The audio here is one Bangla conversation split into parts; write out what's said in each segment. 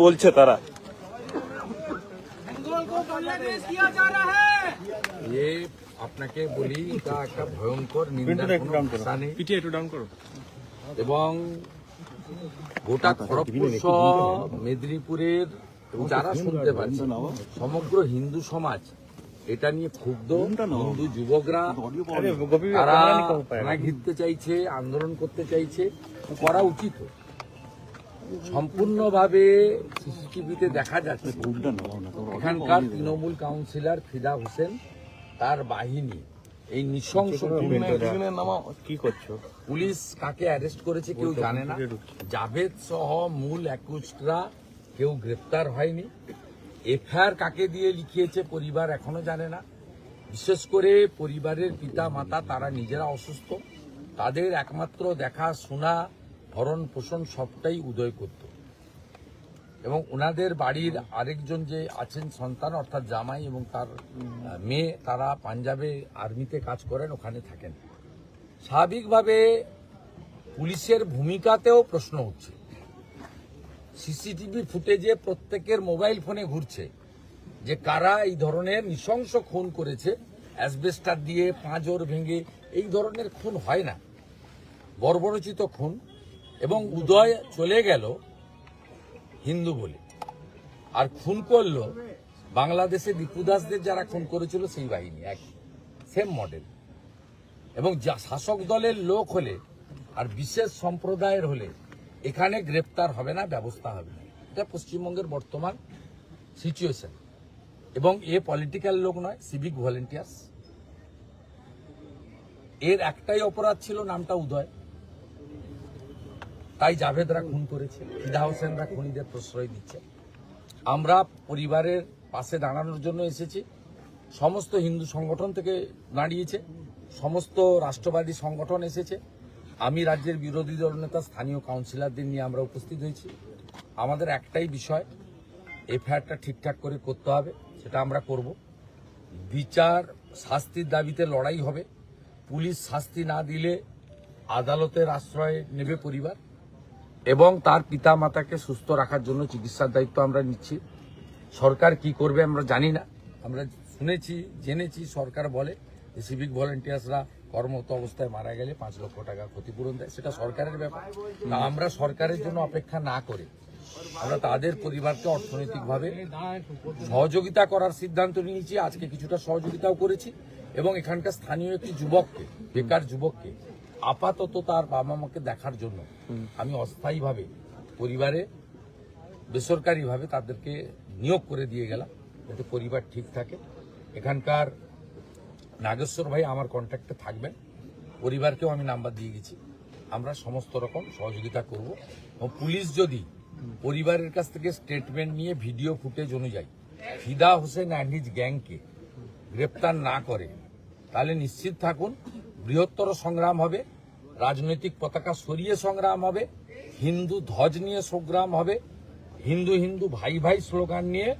বলছে তারা ये আপনাকে বলি এটা একটা ভয়ঙ্কর নিন্দার কোনো ভাষা নেই। এবং গোটা খড়গপুর সহ মেদিনীপুরের যারা শুনতে পাচ্ছে সমগ্র হিন্দু সমাজ এটা নিয়ে ক্ষুব্ধ। হিন্দু যুবকরা তারা থানা ঘিরতে চাইছে, আন্দোলন করতে চাইছে, করা উচিত। সম্পূর্ণভাবে সিসিটিভিতে দেখা যাচ্ছে এখানকার তৃণমূল কাউন্সিলর ফিদা হোসেন তার বাহিনী এই নৃশংস কি করছো পুলিশ কাকে অ্যারেস্ট করেছে কেউ জানে না। জাভেদ সহ মূল অ্যাকিউজডরা কেউ গ্রেপ্তার হয়নি। এফআইআর কাকে দিয়ে লিখিয়েছে পরিবার এখনো জানে না। বিশেষ করে পরিবারের পিতা মাতা তারা নিজেরা অসুস্থ, তাদের একমাত্র দেখা শোনা ভরণ পোষণ সবটাই উদয় করত। এবং ওনাদের বাড়ির আরেকজন যে আছেন সন্তান অর্থাৎ জামাই এবং তার মেয়ে, তারা পাঞ্জাবে আর্মিতে কাজ করেন, ওখানে থাকেন। স্বাভাবিকভাবে পুলিশের ভূমিকাতেও প্রশ্ন উঠছে। সিসিটিভি ফুটেজে প্রত্যেকের মোবাইল ফোনে ঘুরছে যে কারা এই ধরনের নৃশংস খুন করেছে। অ্যাসবেস্টার দিয়ে পাঁজর ভেঙে এই ধরনের খুন হয় না, বর্বরচিত খুন। এবং উদয় চলে গেল হিন্দু বলে, আর খুন করলো বাংলাদেশে দীপু দাসদের যারা খুন করেছিল সেই বাহিনী, এক সেম মডেল। এবং শাসক দলের লোক হলে আর বিশেষ সম্প্রদায়ের হলে এখানে গ্রেপ্তার হবে না, ব্যবস্থা হবে না। এটা পশ্চিমবঙ্গের বর্তমান সিচুয়েশন। এবং এ পলিটিক্যাল লোক নয়, সিভিক ভলেন্টিয়ার্স। এর একটাই অপরাধ ছিল, নামটা উদয়, তাই জাভেদরা খুন করেছে, ফিদা হোসেনরা খুনিদের প্রশ্রয় দিচ্ছে। আমরা পরিবারের পাশে দাঁড়ানোর জন্য এসেছি। সমস্ত হিন্দু সংগঠন থেকে দাঁড়িয়েছে, সমস্ত রাষ্ট্রবাদী সংগঠন এসেছে। আমি রাজ্যের বিরোধী দলনেতা, স্থানীয় কাউন্সিলরদের নিয়ে আমরা উপস্থিত হয়েছি। আমাদের একটাই বিষয়, এফআইআরটা ঠিকঠাক করে করতে হবে, সেটা আমরা করব। বিচার শাস্তির দাবিতে লড়াই হবে। পুলিশ শাস্তি না দিলে আদালতের আশ্রয় নেবে পরিবার, এবং তার পিতা মাতাকে সুস্থ রাখার জন্য চিকিৎসার দায়িত্ব আমরা নিচ্ছি। সরকার কি করবে আমরা জানি না। আমরা শুনেছি, জেনেছি সরকার বলে যে সিভিক ভলেন্টিয়ার্সরা কর্মরত অবস্থায় মারা গেলে 5 লক্ষ টাকা ক্ষতিপূরণ দেয়, সেটা সরকারের ব্যাপার। আমরা সরকারের জন্য অপেক্ষা না করে আমরা তাদের পরিবারকে অর্থনৈতিকভাবে সহযোগিতা করার সিদ্ধান্ত নিয়েছি। আজকে কিছুটা সহযোগিতাও করেছি। এবং এখানকার স্থানীয় একটি যুবককে, বেকার যুবককে আপাতত তার বাবা মাকে দেখার জন্য আমি অস্থায়ীভাবে পরিবারে বেসরকারিভাবে তাদেরকে নিয়োগ করে দিয়ে গেলাম, যাতে পরিবার ঠিক থাকে। এখানকার নাগেশ্বর ভাই আমার কন্ট্যাক্টে থাকবেন, পরিবারকেও আমি নাম্বার দিয়ে গেছি। আমরা সমস্ত রকম সহযোগিতা করব। এবং পুলিশ যদি পরিবারের কাছ থেকে স্টেটমেন্ট নিয়ে ভিডিও ফুটেজ অনুযায়ী ফিদা হোসেন অ্যান্ড হিজ গ্যাংকে গ্রেপ্তার না করে, তাহলে নিশ্চিত থাকুন বৃহত্তর সংগ্রাম হবে, রাজনৈতিক পতাকা সরিয়ে সংগ্রাম হবে, হিন্দু ধ্বজ নিয়ে সংগ্রাম হবে, হিন্দু হিন্দু ভাই ভাই স্লোগান নিয়ে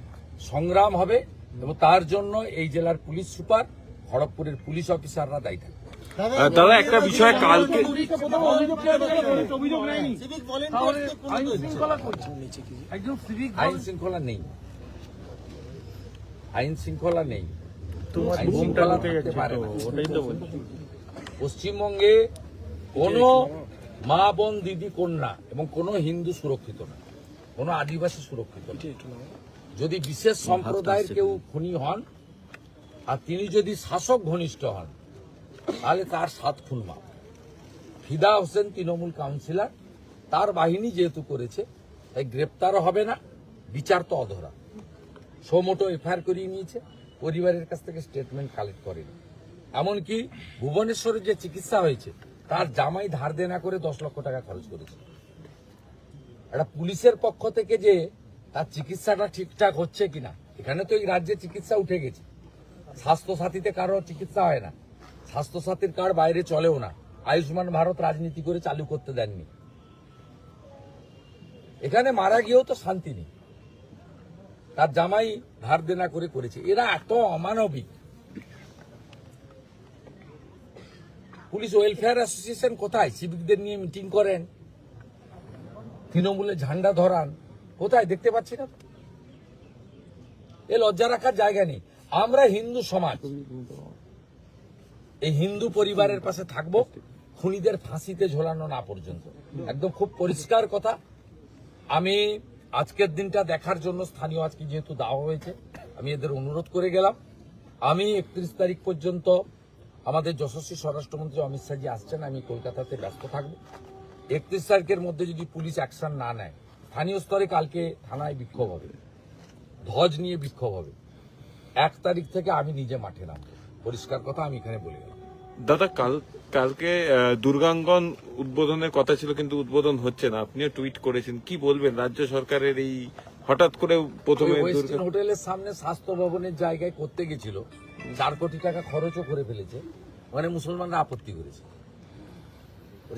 সংগ্রাম হবে। এবং তার জন্য এই জেলার পুলিশ সুপার, খড়গপুরের পুলিশ অফিসাররা দায়ী থাকবে। দাদা একটা বিষয়, কালকে আইন শৃঙ্খলা নেই, আইন শৃঙ্খলা নেই। পশ্চিমবঙ্গে কোনো মা বোন দিদি কন্যা এবং কোনো হিন্দু সুরক্ষিত না, কোনো আদিবাসী সুরক্ষিত না। যদি বিশেষ সম্প্রদায়ের কেউ খুনি হন আর তিনি যদি শাসক ঘনিষ্ঠ হন, তাহলে তার 7 খুন মাপ। ফিদা হোসেন তৃণমূল কাউন্সিলর, তার বাহিনী যেহেতু করেছে তাই গ্রেপ্তারও হবে না, বিচার তো অধরা। সোমোটো এফআইআর করিয়ে নিয়েছে, পরিবারের কাছ থেকে স্টেটমেন্ট কালেক্ট করেনি। এমনকি ভুবনেশ্বরে যে চিকিৎসা হয়েছে তার জামাই ধার দেনা করে 10 লক্ষ টাকা খরচ করেছে। একটা পুলিশের পক্ষ থেকে যে তার চিকিৎসাটা ঠিকঠাক হচ্ছে কিনা, এখানে তো এই রাজ্যে চিকিৎসা উঠে গেছে। স্বাস্থ্যসাথীতে কারো চিকিৎসা হয় না, স্বাস্থ্যসাথীর কার্ড বাইরে চলেও না, আয়ুষ্মান ভারত রাজনীতি করে চালু করতে দেননি। এখানে মারা গিয়েও তো শান্তি নেই, তার জামাই ধার দেনা করে করেছে। এরা এত অমানবিক। পুলিশ ওয়েলফেয়ার অ্যাসোসিয়েশন কোথায়? সিভিকদের নিয়ে মিটিং করেন, তৃণমূলের ঝান্ডা ধরান, কোথায় দেখতে পাচ্ছি না তো। এ লজ্জা রাখার জায়গা নেই। আমরা হিন্দু সমাজ, এই হিন্দু পরিবারের পাশে থাকবো খুনিদের ফাঁসিতে ঝোলানো না পর্যন্ত। একদম খুব পরিষ্কার কথা। আমি আজকের দিনটা দেখার জন্য স্থানীয় আজকে যেহেতু দেওয়া হয়েছে, আমি এদের অনুরোধ করে গেলাম। আমি 31 তারিখ পর্যন্ত আমাদের যশস্বী স্বরাষ্ট্রমন্ত্রী অমিত শাহজি আসছেন, আমি কলকাতাতে ব্যস্ত থাকবো। 31 তারিখের মধ্যে যদি পুলিশ অ্যাকশন না নেয়, স্থানীয় স্তরে কালকে থানায় বিক্ষোভ হবে, ধ্বজ নিয়ে বিক্ষোভ হবে। 1 তারিখ থেকে আমি নিজে মাঠে নামবো। পরিষ্কার কথা আমি এখানে বলে গেলাম। দাদা কালকে দুর্গাঙ্গন উদ্বোধনের কথা ছিল, কিন্তু উদ্বোধন হচ্ছে না। আপনিও টুইট করেছেন, কি বলবেন রাজ্য সরকারের এই হঠাৎ করে প্রথমে ওয়েস্টার্ন হোটেলের সামনে স্বাস্থ্য ভবনের জায়গায় করতে গেছিল, 4 কোটি টাকা খরচও করে ফেলেছে, মানে মুসলমানরা আপত্তি করেছে,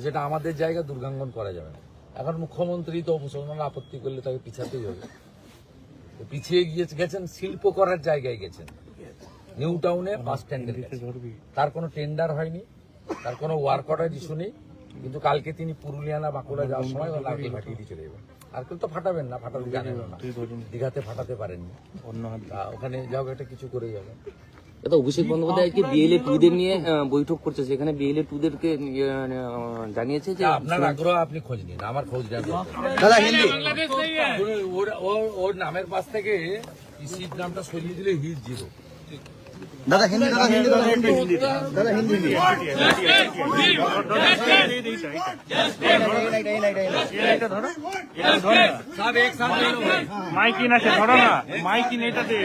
যেটা আমাদের জায়গা দুর্গাঙ্গন করা যাবে না। এখন মুখ্যমন্ত্রী তো মুসলমানরা আপত্তি করলে তাকে পিছাতেই হবে, পিছিয়ে গেছেন, শিল্প করার জায়গায় গেছেন, নিউ টাউনে বাস স্ট্যান্ডের কাছে। তার কোনো টেন্ডার হয়নি, তার কোনো ওয়ার্ক অর্ডার ইস্যু নেই, কিন্তু কালকে তিনি পুরুলিয়া না বাঁকুড়া যাওয়ার সময় নারকেল ফাটিয়ে দিয়ে চলে যাবেন। নারকেল তো ফাটাবেন না, ফাটাতে জানেন না, দীঘাতে ফাটাতে পারেননি, ওখানে যাও একটা কিছু করে যাবেন। দাদা, অভিষেক বন্দ্যোপাধ্যায় কি বিএলএ 2 নিয়ে বৈঠক করছে, সেখানে বিএলএ 2-দেরকে জানিয়েছে যে আপনার আগ্রহ, আপনি খোঁজ নিন, আমার খোঁজ নেন। দাদা হিন্দি ওর নামের পাশ থেকে সিট নামটা সরিয়ে দিলে হিট জিরো। দাদা হিন্দি দাদা হিন্দি দাদা হিন্দি দাদা হিন্দি सब एक साथ ले लो भाई। माइकी ना से धरो ना, माइकी नहीं था दे।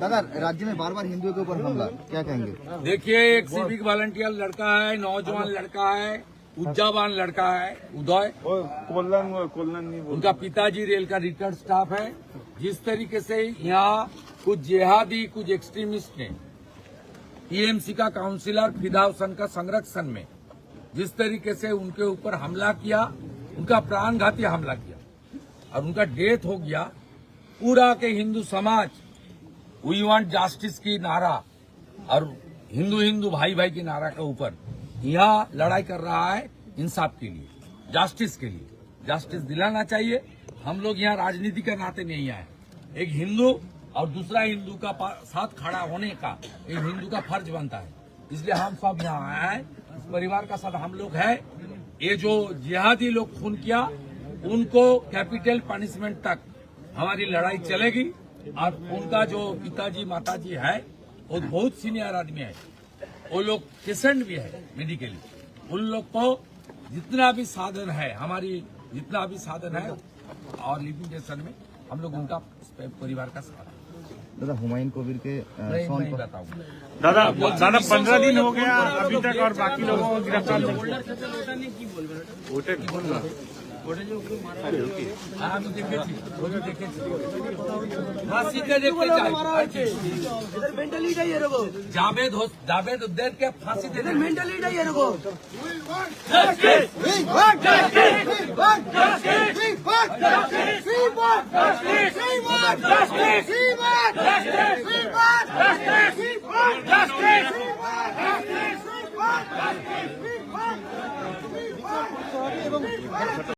दादा राज्य में बार बार हिंदुओं के ऊपर हमला, क्या कहेंगे? देखिए, एक सिविक वॉलंटियर लड़का है, नौजवान लड़का है, उज्जावान लड़का है, उदय, कोल्लन नहीं बोल। उनका पिताजी रेल का रिटायर्ड स्टाफ है। जिस तरीके से यहाँ कुछ जिहादी, कुछ एक्सट्रीमिस्ट ने टीएमसी का काउंसिलर फिदा हुसैन का संरक्षण में जिस तरीके से उनके ऊपर हमला किया, उनका प्राणघाती हमला किया और उनका डेथ हो गया, पूरा के हिंदू समाज वी वांट जस्टिस की नारा और हिंदू हिंदू भाई भाई की नारा के ऊपर यहाँ लड़ाई कर रहा है इंसाफ के लिए, जस्टिस के लिए। जस्टिस दिलाना चाहिए। हम लोग यहाँ राजनीति के नाते नहीं आए। एक हिंदू और दूसरा हिंदू का साथ खड़ा होने का एक हिंदू का फर्ज बनता है, इसलिए हम सब यहाँ आए हैं। इस परिवार का साथ हम लोग है। ये जो जिहादी लोग खून किया, उनको कैपिटल पनिशमेंट तक हमारी लड़ाई चलेगी। और उनका जो पिताजी माताजी है, वो बहुत सीनियर आदमी है, वो लोग पेशेंट भी है मेडिकली। उन लोग को जितना भी साधन है, हमारी जितना भी साधन है और लिमिटेशन में हम लोग उनका परिवार का साथ दादा हुमायूं कबीर के नहीं बताऊंगा। दादा 15 दिन हो गया अभी तक और बाकी लोगों को गिरफ्तार नहीं। আমি দেখেছি, ছবি দেখেছি, ফাঁসিতে দেখতে চাই। জাভেদ ওদেরকে ফাঁসিতে মেন্টালিটাই এরকম।